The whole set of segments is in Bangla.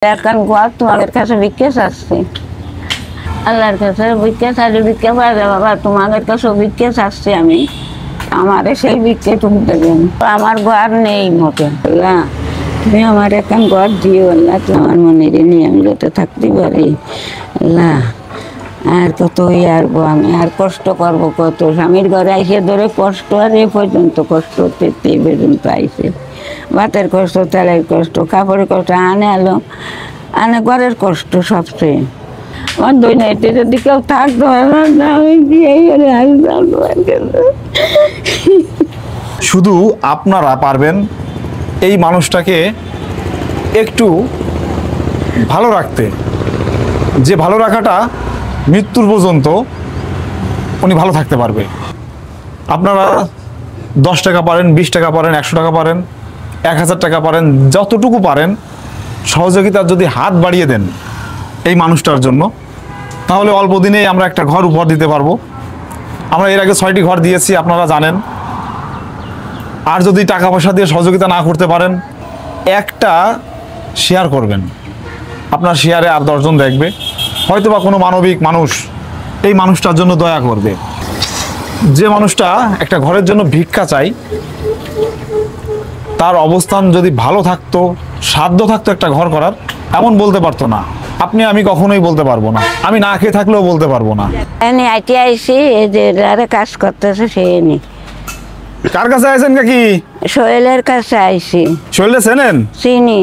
এখন গোয়া তোমাদের কাছে ভিক্ষা চাচ্ছি, আল্লাহর কাছে ভিক্ষা চাইলে ভিক্ষা পাওয়া যাবে বাবা, তোমাদের কাছে ভিক্ষা চাচ্ছি আমি, আমার সেই ভিক্ষাটুকু দেবেন। আমার ঘর নেই মতো, আল্লাহ তুমি আমার এখন ঘর দিও, আল্লাহ আমার মনের নিয়ে আমি যাতে থাকতে পারি। আল্লাহ আর কত আরবো আমি, আর কষ্ট করবো কত, স্বামীর ঘরে আইসে ধরে কষ্ট, আর এ পর্যন্ত কষ্ট এই পর্যন্ত আইসে, ভাতের কষ্ট, তেলের কষ্ট, কাপড়ের কষ্ট, আনে ঘরের কষ্ট সবচেয়ে। আমার দৈনাইতে যদি কেউ থাকতো আমি শুধু আপনারা পারবেন এই মানুষটাকে একটু ভালো রাখতে, যে ভালো রাখাটা মৃত্যুর পর্যন্ত উনি ভালো থাকতে পারবে। আপনারা 10 টাকা পারেন, 20 টাকা পারেন, 100 টাকা পারেন, 1000 টাকা পারেন, যতটুকু পারেন সহযোগিতার যদি হাত বাড়িয়ে দেন এই মানুষটার জন্য, তাহলে অল্প দিনেই আমরা একটা ঘর উপহার দিতে পারবো। আমরা এর আগে 6টি ঘর দিয়েছি, আপনারা জানেন। আর যদি টাকা পয়সা দিয়ে সহযোগিতা না করতে পারেন, একটা শেয়ার করবেন, আপনার শেয়ারে আর 10 জন দেখবে, হয়তো বা কোনো মানবিক মানুষ এই মানুষটার জন্য দয়া করবে। যে মানুষটা একটা ঘরের জন্য ভিক্ষা চাই, তার অবস্থান যদি ভালো থাকতো, সাধ্য থাকতো একটা ঘর করার, এমন বলতে পারতো না। আপনি আমি কখনোই বলতে পারবো না, আমি না খেয়ে থাকলেও বলতে পারবো না। আইটি আইসি, এই যে কাজ করতেছে সে নি। কার কাছে আইছেন কাকি? সোহেলের কাছে আইসি। সোহেলে চেনেন? চিনি।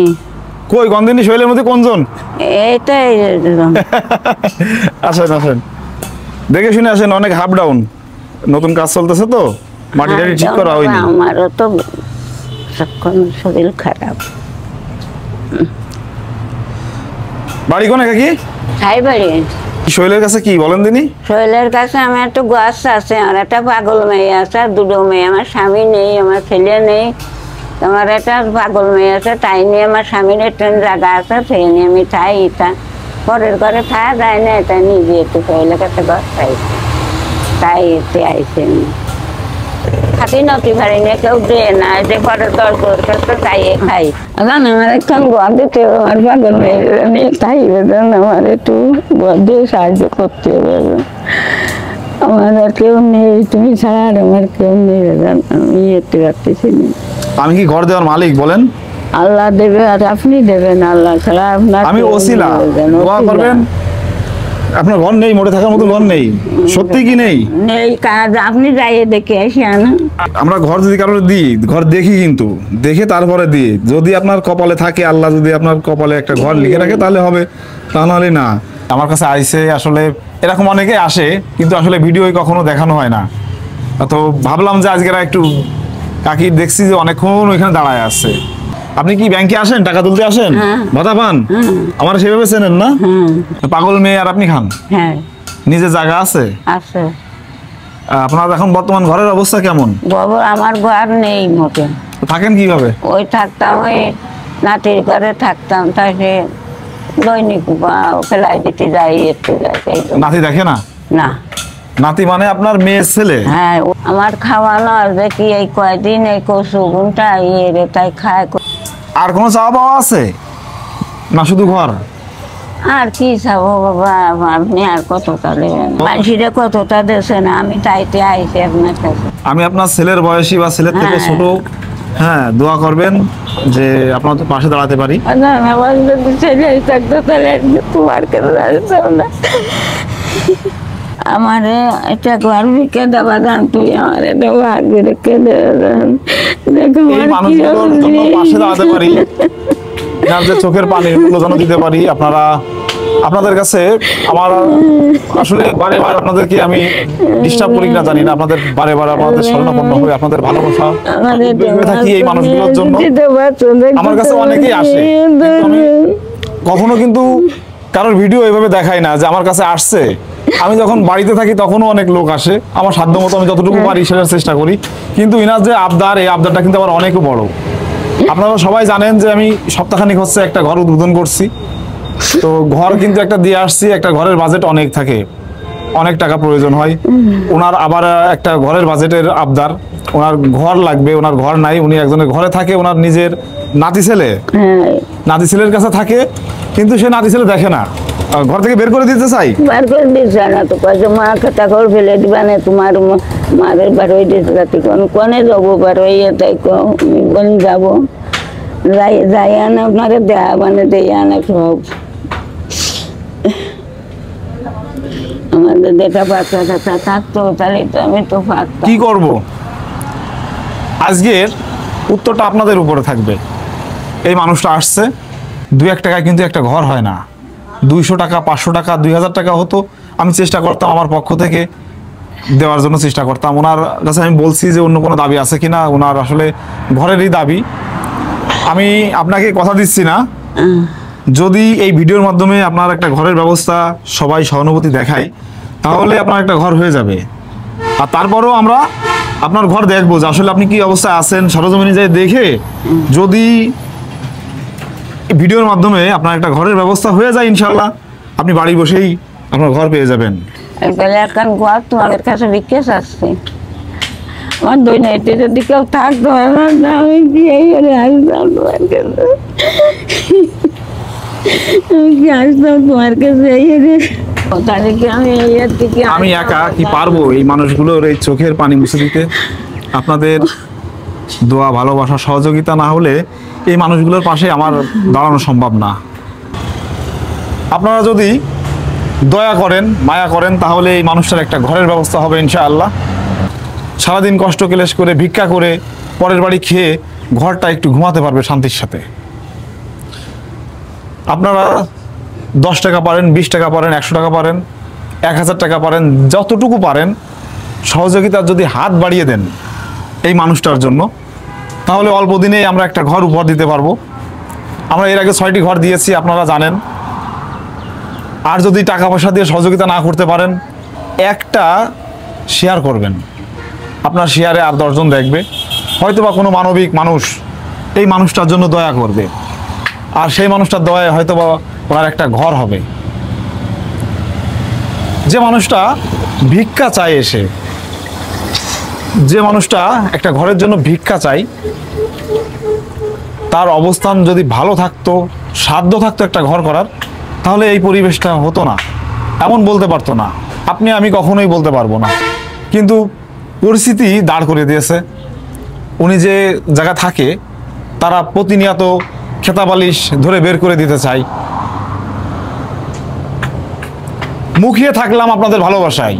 কই গন্ধেনি সোহেলের মধ্যে কোনজন? এইটাই। আসেন আসেন, দেখে শুনে আসেন, অনেক হাফ ডাউন, নতুন কাজ চলতেছে তো, মাটি টাটি ঠিক করা হয়নি। আমারও তো শরীর খারাপ। বাড়ি কোনে কাকি? খাই বাড়ি। সোহেলের কাছে কি বলেন দিনি? সোহেলের কাছে আমার একটা গাছ আছে, আমার একটা পাগল মেয়ে আছে, আর 2 মেয়ে, আমার স্বামী নেই, আমার ছেলে নেই, আমার একটা পাগল মেয়ে আছে, তাই নিয়ে আমার স্বামীর একটা জায়গা আছে, সেই নিয়ে আমি চাই এটা পরের ঘরে থাকা যায় না, এটা নিজে একটু সোহেলের কাছে ঘর চাই, তাই এতে আইসে খাতি নতি পারি না, কেউ দেয় না, যে ঘরের দরকার কাছে তাই খাই। আমার একখান ঘর দিতে, আমার পাগল মেয়ে নিয়ে তাই আমার একটু ঘর দিয়ে সাহায্য করতে হবে। আমার আর কেউ নেই, তুমি ছাড়া আর আমার কেউ নেই, আমি এতে রাখতেছি না। আমি কি ঘর দেওয়ার মালিক বলেন? আল্লাহ দেবে, আর আপনি দেবেন, আল্লাহ ছাড়া আপনার আমি ওসিলা, দোয়া করবেন। আপনার ঘর নেই, মরে থাকার মতো ঘর নেই, সত্যি কি নেই? নেই, কাজ আপনি যাইয়ে দেখে আসি আনা। আমরা ঘর যদি কারোর দিই, ঘর দেখি, কিন্তু দেখে তারপরে দিই। যদি আপনার কপালে থাকে, আল্লাহ যদি আপনার কপালে একটা ঘর লিখে রাখে তাহলে হবে, তা নাহলে না। আমার কাছে আইসে আসলে এরকম অনেকে আসে, কিন্তু আসলে ভিডিওই কখনো দেখানো হয় না। তো ভাবলাম যে আজকে একটু কাকি দেখছি যে অনেকক্ষণ ওইখানে দাঁড়ায় আছে। আপনি কি ব্যাংকে আসেন, টাকা তুলতে আসেন, ভাতা পান? আমার সেভাবে চেনেন না? পাগল মেয়ে আর আপনি খান? হ্যাঁ। নিজের জায়গা আছে? আছে। আপনার এখন বর্তমান ঘরের অবস্থা কেমন? বাবা আমার ঘর নেই মতো। থাকেন কিভাবে? ওই থাকতাম, ওই নাতির ঘরে থাকতাম, তাই সে দৈনিক ফেলাই দিতে যাই, একটু যাই। নাতি দেখে না? না। নাতি মানে আপনার মেয়ের ছেলে? হ্যাঁ, আমার খাওয়ানো দেখি এই কয়দিন এই কচু গুনটা ইয়ে তাই খায়। আর কোনো চাওয়া পাওয়া আছে না, শুধু ঘর? আর কি চাবো বাবা, আপনি আর কতটা দেবেন, মানুষেরা কতটা দেশে না, আমি তাইতে আইছি আপনার কাছে। আমি আপনার ছেলের বয়সী বা ছেলের থেকে ছোট, হ্যাঁ, দোয়া করবেন যে আপনার পাশে দাঁড়াতে পারি। আমার যদি ছেলে থাকতো তাহলে তোমার কাছে দাঁড়াতাম না। আমারে এটা ঘর ভিক্ষা দেওয়া দান, তুই আমার এটা ভাগ্যে রেখে দেন, দেখো পাশে দাঁড়াতে পারি, চোখের পানির মূল্য যেন দিতে পারি। আপনাদের কাছে আমার আসলে বারে বারে আপনাদেরকে আমি ডিস্টার্ব করি না জানি না, আপনাদের বারে বারে আপনাদের শরণাপন্ন হয়ে আপনাদের ভালোবাসা থাকি এই মানুষগুলোর জন্য। আমার কাছে অনেকেই আসে, আমি কখনো কিন্তু কারোর ভিডিও এভাবে দেখাই না যে আমার কাছে আসছে। আমি যখন বাড়িতে থাকি তখনও অনেক লোক আসে, আমার সাধ্য মতো আমি যতটুকু পারি সেটার চেষ্টা করি। কিন্তু ইনার যে আবদার, এই আবদারটা কিন্তু আবার অনেক বড়। আপনারা সবাই জানেন যে আমি সপ্তাহখানিক হচ্ছে একটা ঘর উদ্বোধন করছি। তো ঘর কিন্তু একটা দিয়ে আসছি, একটা ঘরের বাজেট অনেক থাকে, অনেক টাকা প্রয়োজন হয়। ওনার আবার একটা ঘরের বাজেটের আবদার, ওনার ঘর লাগবে, ওনার ঘর নাই, উনি একজনের ঘরে থাকে, ওনার নিজের নাতি ছেলে, নাতি ছেলের কাছে থাকে। কিন্তু সে নাতি ছেলে দেখে না, ঘর থেকে বের করে দিতে চাই। বার করে দিচ্ছে না তো, কয়েছে মা খাতা ঘর ফেলে দিবা না, তোমার মাদের বার হয়ে দিতে রাতে কোনে যাবো, বার হইয়া তাই কোন যাবো, যাই আনা আপনারা দেয়া মানে দিয়ে আনা সব। আমাদের দেখা বাচ্চা কাচ্চা থাকতো তাহলে তো আমি তো পারতাম। কি করব? আজকের উত্তরটা আপনাদের উপরে থাকবে। এই মানুষটা আসছে, 2-1 টাকায় কিন্তু একটা ঘর হয় না। 200 টাকা, 500 টাকা, 2000 টাকা হতো, আমি চেষ্টা করতাম আমার পক্ষ থেকে দেওয়ার জন্য চেষ্টা করতাম। ওনার কাছে আমি বলছি যে অন্য কোনো দাবি আছে কিনা, ওনার আসলে ঘরেরই দাবি। আমি আপনাকে কথা দিচ্ছি না, যদি এই ভিডিওর মাধ্যমে আপনার একটা ঘরের ব্যবস্থা সবাই সহানুভূতি দেখায়, তাহলে আপনার একটা ঘর হয়ে যাবে। আর তারপরেও আমরা আপনার ঘর দেখবো যে আসলে আপনি কি অবস্থায় আছেন, সরজমিনে যাই দেখে যদি ভিডিওর মাধ্যমে আপনার একটা ঘরের ব্যবস্থা হয়ে যায়, ইনশাল্লাহ আপনি বাড়ি বসেই আপনার ঘর পেয়ে যাবেন। তাহলে এখন ঘর তোমাদের কাছে বিকেশ আসছে, আমার দুই নাইতে যদি কেউ থাকতো আমি বিয়ে করে আসতাম তোমার কাছে, আমি কি আসতাম তোমার কাছে। আমি একা কি পারবো এই মানুষগুলোর এই চোখের পানি মুছে দিতে? আপনাদের দোয়া, ভালোবাসা, সহযোগিতা না হলে এই মানুষগুলোর পাশে আমার দাঁড়ানো সম্ভব না। আপনারা যদি দয়া করেন, মায়া করেন, তাহলে এই মানুষটার একটা ঘরের ব্যবস্থা হবে ইনশাআল্লাহ। সারাদিন কষ্ট ক্লেশ করে ভিক্ষা করে পরের বাড়ি খেয়ে ঘরটা একটু ঘুমাতে পারবে শান্তির সাথে। আপনারা 10 টাকা পারেন, 20 টাকা পারেন, 100 টাকা পারেন, 1000 টাকা পারেন, যতটুকু পারেন সহযোগিতার যদি হাত বাড়িয়ে দেন এই মানুষটার জন্য, তাহলে অল্প দিনেই আমরা একটা ঘর উপহার দিতে পারবো। আমরা এর আগে 6টি ঘর দিয়েছি, আপনারা জানেন। আর যদি টাকা পয়সা দিয়ে সহযোগিতা না করতে পারেন, একটা শেয়ার করবেন, আপনার শেয়ারে আর 10 জন দেখবে, হয়তোবা কোনো মানবিক মানুষ এই মানুষটার জন্য দয়া করবে, আর সেই মানুষটার দয়ায় হয়তোবা ওনার একটা ঘর হবে। যে মানুষটা ভিক্ষা চায় এসে, যে মানুষটা একটা ঘরের জন্য ভিক্ষা চাই, তার অবস্থান যদি ভালো থাকতো, সাধ্য থাকতো একটা ঘর করার, তাহলে এই পরিবেশটা হতো না, এমন বলতে পারতো না। আপনি আমি কখনোই বলতে পারবো না, কিন্তু পরিস্থিতি দাঁড় করে দিয়েছে। উনি যে জায়গা থাকে, তারা প্রতিনিয়ত খেতাবালিশ ধরে বের করে দিতে চাই। মুখিয়ে থাকলাম আপনাদের ভালোবাসায়,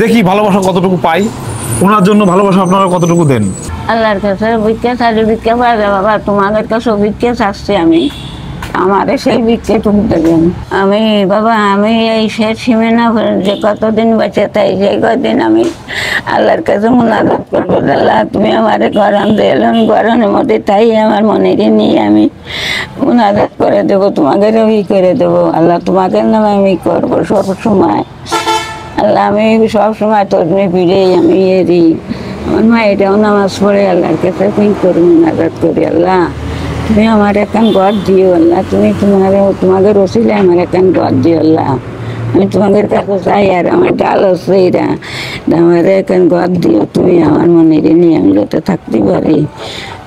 দেখি ভালোবাসা কতটুকু পাই, ওনার জন্য ভালোবাসা আপনারা কতটুকু দেন। আল্লাহর কাছে ভিক্ষা চাইলে ভিক্ষা পাওয়া যায় বাবা, তোমাদের কাছেও ভিক্ষা চাচ্ছি আমি, আমারে সেই ভিক্ষাটুকু দেবেন। আমি বাবা, আমি এই শেষ সীমানা যে কতদিন বেঁচে তাই সেই কদিন আমি আল্লাহর কাছে মুনাজাত করবো, আল্লাহ তুমি আমারে গরম দিলেন, গরমের মধ্যে তাই আমার মনেকে নিয়ে আমি মুনাজাত করে দেবো, তোমাকে রবি করে দেবো। আল্লাহ তোমাকে নামে আমি করবো সবসময়। আল্লাহ আমি সবসময় তোর ফিরেই আমি এরি, আমার মা এটাও নামাজ পড়ে আল্লাহর কাছে করি, মুনাজাত করি। আল্লাহ তুমি আমার এখন ঘর দিও, আল্লাহ তুমি তোমাকে রসিলে আমার এখন ঘর দিও। আল্লাহ আমি তোমাদের কাছে চাই, আর আমার ডাল হচ্ছে এরা, আমার এখন ঘর দিও তুমি, আমার মনের নিয়ে আমি যাতে থাকতে পারি।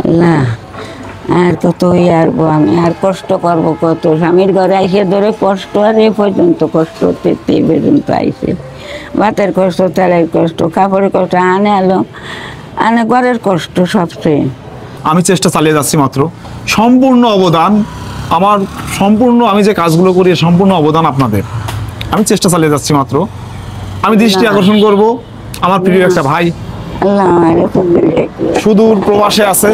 আল্লাহ আর কত আরবো আমি, আর কষ্ট করবো কত, স্বামীর ঘরে আইসে ধরে কষ্ট, আর এ পর্যন্ত কষ্ট এই পর্যন্ত আইসে, ভাতের কষ্ট, তেলের কষ্ট, কাপড়ের কষ্ট, আনে ঘরের কষ্ট সবচেয়ে। আমি চেষ্টা চালিয়ে যাচ্ছি মাত্র, সম্পূর্ণ অবদান আমার, সম্পূর্ণ আমি যে কাজগুলো করি সম্পূর্ণ অবদান আপনাদের। আমি চেষ্টা চালিয়ে যাচ্ছি মাত্র। আমি দৃষ্টি আকর্ষণ করব আমার প্রিয় একটা ভাই আল্লাহ সুদূর প্রবাসে আছে,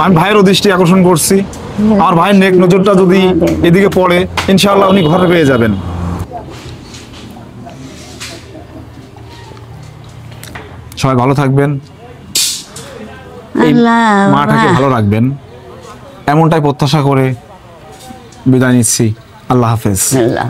আমি ভাইয়েরও দৃষ্টি আকর্ষণ করছি। আমার ভাইয়ের নেক নজরটা যদি এদিকে পড়ে, ইনশাআল্লাহ উনি ঘরে পেয়ে যাবেন। সবাই ভালো থাকবেন, মাটাকে ভালো রাখবেন, এমনটাই প্রত্যাশা করে বিদায় নিচ্ছি। আল্লাহ হাফেজ। আল্লাহ।